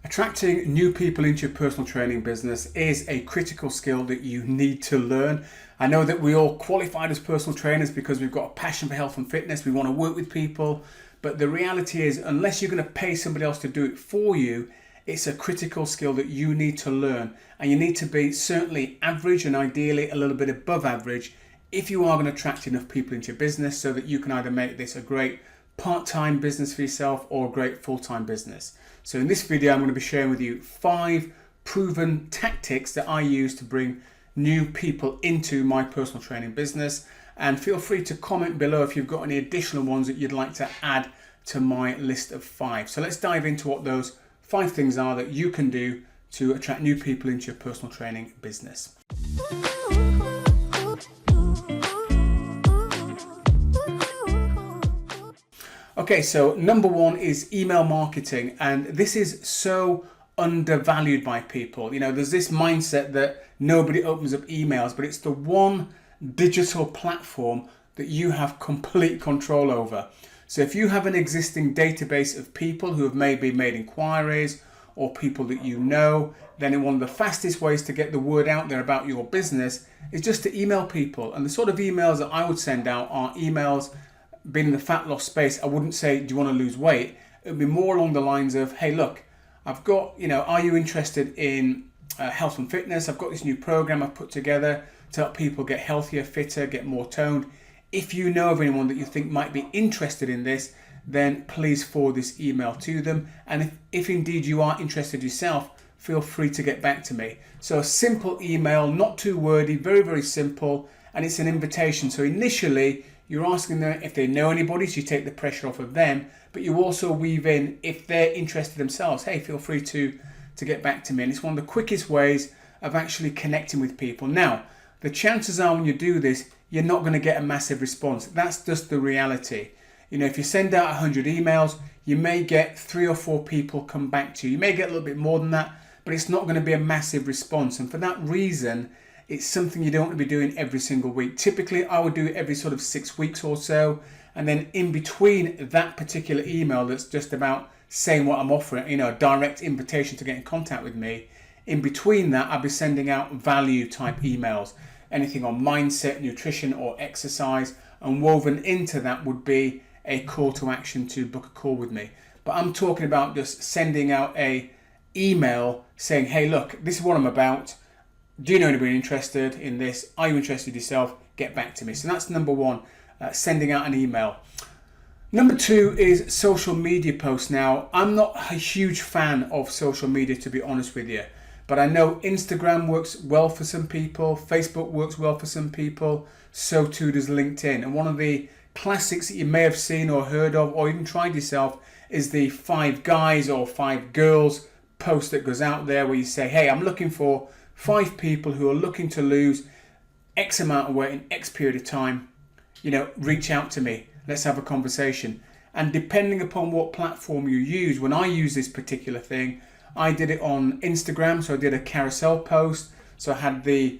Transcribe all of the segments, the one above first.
Attracting new people into your personal training business is a critical skill that you need to learn. I know that we all qualified as personal trainers because we've got a passion for health and fitness. We want to work with people. But the reality is, unless you're going to pay somebody else to do it for you, it's a critical skill that you need to learn. And you need to be certainly average and ideally a little bit above average if you are going to attract enough people into your business so that you can either make this a great part-time business for yourself or a great full-time business. So in this video, I'm going to be sharing with you 5 proven tactics that I use to bring new people into my personal training business. And feel free to comment below if you've got any additional ones that you'd like to add to my list of 5. So let's dive into what those 5 things are that you can do to attract new people into your personal training business. Okay, so number 1 is email marketing, and this is so undervalued by people. You know, there's this mindset that nobody opens up emails, but it's the one digital platform that you have complete control over. So if you have an existing database of people who have maybe made inquiries or people that you know, then one of the fastest ways to get the word out there about your business is just to email people. And the sort of emails that I would send out are emails, being in the fat loss space, I wouldn't say, do you want to lose weight? It would be more along the lines of, hey, look, I've got, are you interested in health and fitness? I've got this new program I've put together to help people get healthier, fitter, get more toned. If you know of anyone that you think might be interested in this, then please forward this email to them. And if indeed you are interested yourself, feel free to get back to me. So a simple email, not too wordy, very, very simple, and it's an invitation. So initially, you're asking them if they know anybody, so you take the pressure off of them, but you also weave in if they're interested themselves. Hey, feel free to get back to me. And it's one of the quickest ways of actually connecting with people. Now, the chances are when you do this, you're not going to get a massive response. That's just the reality. If you send out 100 emails, you may get 3 or 4 people come back to you. You may get a little bit more than that, but it's not going to be a massive response. And for that reason, it's something you don't want to be doing every single week. Typically, I would do it every sort of 6 weeks or so. And then in between that particular email that's just about saying what I'm offering, a direct invitation to get in contact with me, in between that, I'll be sending out value type emails. Anything on mindset, nutrition, or exercise. And woven into that would be a call to action to book a call with me. But I'm talking about just sending out a email saying, hey, look, this is what I'm about. Do you know anybody interested in this? Are you interested yourself? Get back to me. So that's number 1, sending out an email. Number 2 is social media posts. Now, I'm not a huge fan of social media, to be honest with you, but I know Instagram works well for some people, Facebook works well for some people, so too does LinkedIn. And one of the classics that you may have seen or heard of or even tried yourself is the 5 guys or 5 girls post that goes out there where you say, hey, I'm looking for 5 people who are looking to lose X amount of weight in X period of time. Reach out to me. Let's have a conversation. And depending upon what platform you use, when I use this particular thing, I did it on Instagram. So I did a carousel post. So I had the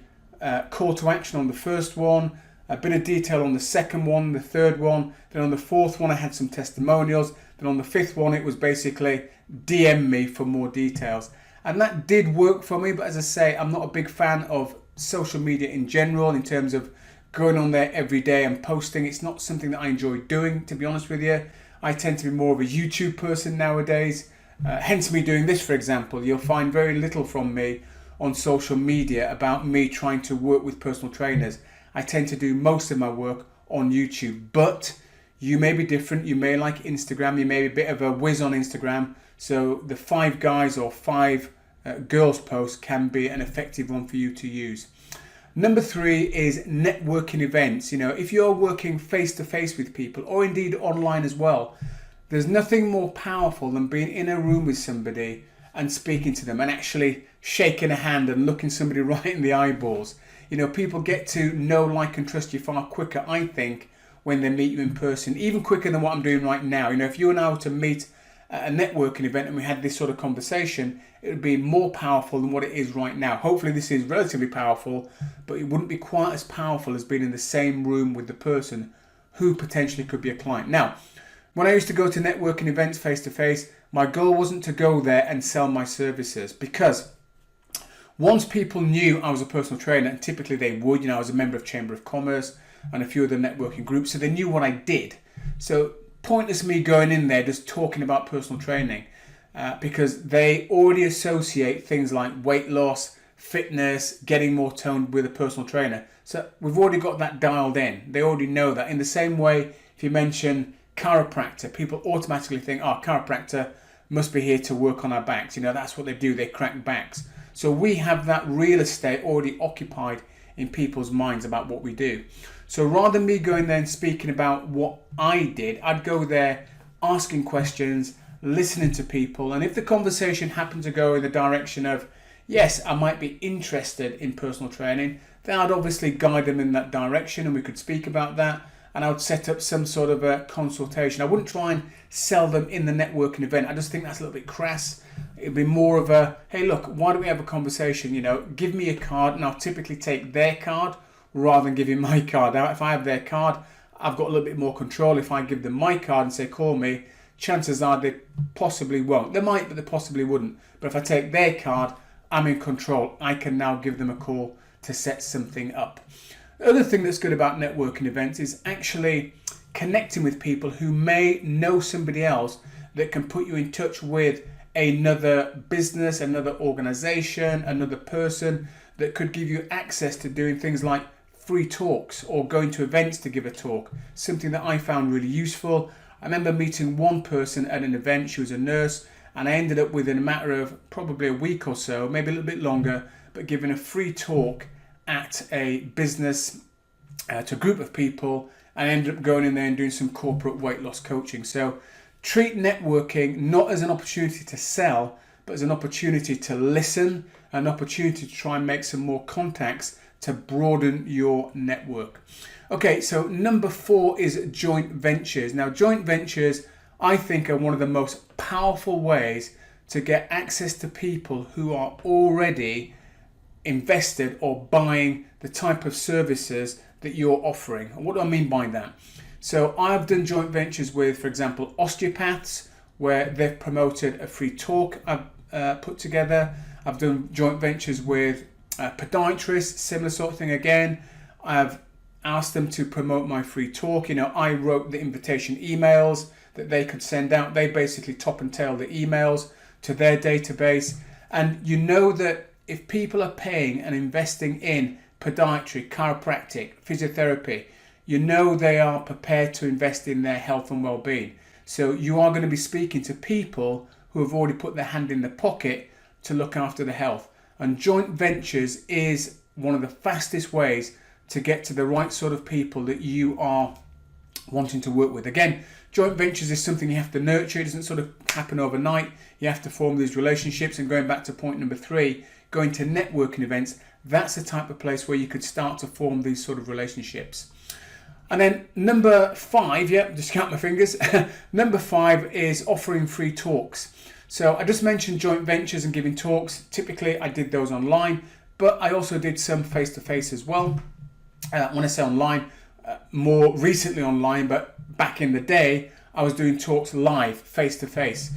call to action on the first one, a bit of detail on the second one, the third one. Then on the fourth one, I had some testimonials. Then on the 5th one, it was basically DM me for more details. And that did work for me, but as I say, I'm not a big fan of social media in general in terms of going on there every day and posting. It's not something that I enjoy doing, to be honest with you. I tend to be more of a YouTube person nowadays. Hence me doing this, for example. You'll find very little from me on social media about me trying to work with personal trainers. I tend to do most of my work on YouTube, but you may be different. You may like Instagram. You may be a bit of a whiz on Instagram. So the 5 guys or 5 girls post can be an effective one for you to use. Number 3 is networking events. If you're working face to face with people or indeed online as well, there's nothing more powerful than being in a room with somebody and speaking to them and actually shaking a hand and looking somebody right in the eyeballs. People get to know, like, and trust you far quicker, I think, when they meet you in person, even quicker than what I'm doing right now. If you and I were to meet at a networking event and we had this sort of conversation, it would be more powerful than what it is right now. Hopefully this is relatively powerful, but it wouldn't be quite as powerful as being in the same room with the person who potentially could be a client. Now, when I used to go to networking events face to face, My goal wasn't to go there and sell my services, because once people knew I was a personal trainer, and typically they would, I was a member of Chamber of Commerce and a few other networking groups, so they knew what I did. So pointless me going in there just talking about personal training, because they already associate things like weight loss, fitness, getting more toned with a personal trainer. So we've already got that dialed in. They already know that. In the same way, if you mention chiropractor, people automatically think, oh, chiropractor must be here to work on our backs. That's what they do. They crack backs. So we have that real estate already occupied in people's minds about what we do. So rather than me going there and speaking about what I did, I'd go there asking questions, listening to people. And if the conversation happened to go in the direction of, yes, I might be interested in personal training, then I'd obviously guide them in that direction, and we could speak about that. And I would set up some sort of a consultation. I wouldn't try and sell them in the networking event. I just think that's a little bit crass. It'd be more of a, hey, look, why don't we have a conversation? Give me a card, and I'll typically take their card rather than giving my card. Now, if I have their card, I've got a little bit more control. If I give them my card and say, call me, chances are they possibly won't. They might, but they possibly wouldn't. But if I take their card, I'm in control. I can now give them a call to set something up. The other thing that's good about networking events is actually connecting with people who may know somebody else that can put you in touch with another business, another organization, another person that could give you access to doing things like free talks or going to events to give a talk, something that I found really useful. I remember meeting one person at an event. She was a nurse, and I ended up within a matter of probably a week or so, maybe a little bit longer, but giving a free talk at a business to a group of people, and I ended up going in there and doing some corporate weight loss coaching. So treat networking not as an opportunity to sell, but as an opportunity to listen, an opportunity to try and make some more contacts to broaden your network. Okay, so number 4 is joint ventures. Now, joint ventures, I think, are one of the most powerful ways to get access to people who are already invested or buying the type of services that you're offering. And what do I mean by that? So I've done joint ventures with, for example, osteopaths, where they've promoted a free talk I've put together. I've done joint ventures with podiatrists, similar sort of thing again. I've asked them to promote my free talk. I wrote the invitation emails that they could send out. They basically top and tail the emails to their database. And that if people are paying and investing in podiatry, chiropractic, physiotherapy, they are prepared to invest in their health and well-being. So you are going to be speaking to people who have already put their hand in the pocket to look after the health. And joint ventures is one of the fastest ways to get to the right sort of people that you are wanting to work with. Again, joint ventures is something you have to nurture. It doesn't sort of happen overnight. You have to form these relationships. And going back to point number 3, going to networking events, that's the type of place where you could start to form these sort of relationships. And then number 5, just count my fingers. Number 5 is offering free talks. So I just mentioned joint ventures and giving talks. Typically, I did those online, but I also did some face-to-face as well. When I say online, more recently online, but back in the day, I was doing talks live, face-to-face.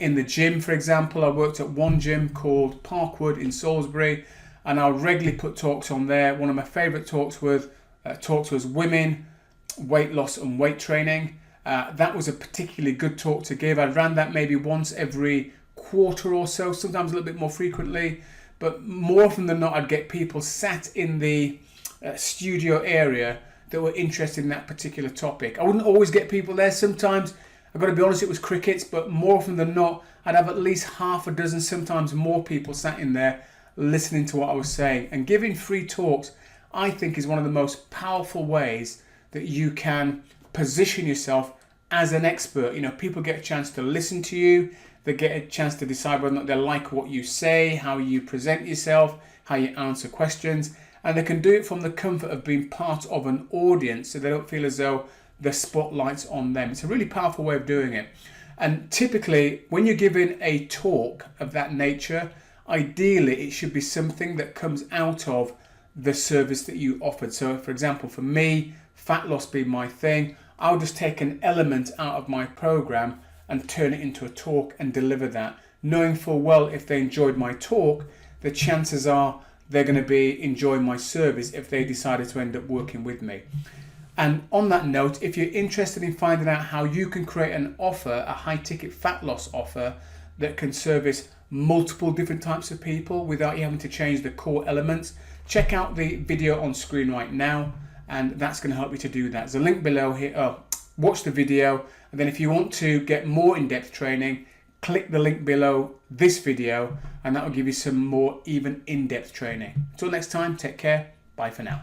In the gym, for example, I worked at one gym called Parkwood in Salisbury, and I regularly put talks on there. One of my favourite talks was women, weight loss and weight training. That was a particularly good talk to give. I ran that maybe once every quarter or so, sometimes a little bit more frequently, but more often than not, I'd get people sat in the studio area that were interested in that particular topic. I wouldn't always get people there. Sometimes, I've got to be honest, it was crickets, but more often than not, I'd have at least half a dozen, sometimes more people sat in there listening to what I was saying. And giving free talks, I think, is one of the most powerful ways that you can position yourself as an expert. People get a chance to listen to you. They get a chance to decide whether or not they like what you say, how you present yourself, how you answer questions. And they can do it from the comfort of being part of an audience, so they don't feel as though the spotlight's on them. It's a really powerful way of doing it. And typically, when you're giving a talk of that nature, ideally it should be something that comes out of the service that you offered. So for example, for me, fat loss being my thing, I'll just take an element out of my program and turn it into a talk and deliver that, knowing full well if they enjoyed my talk, the chances are they're going to be enjoying my service if they decided to end up working with me. And on that note, if you're interested in finding out how you can create an offer, a high ticket fat loss offer that can service multiple different types of people without you having to change the core elements, check out the video on screen right now, and that's going to help you to do that. There's a link below here. Watch the video, and then if you want to get more in-depth training, click the link below this video, and that will give you some more even in-depth training. Until next time, take care. Bye for now.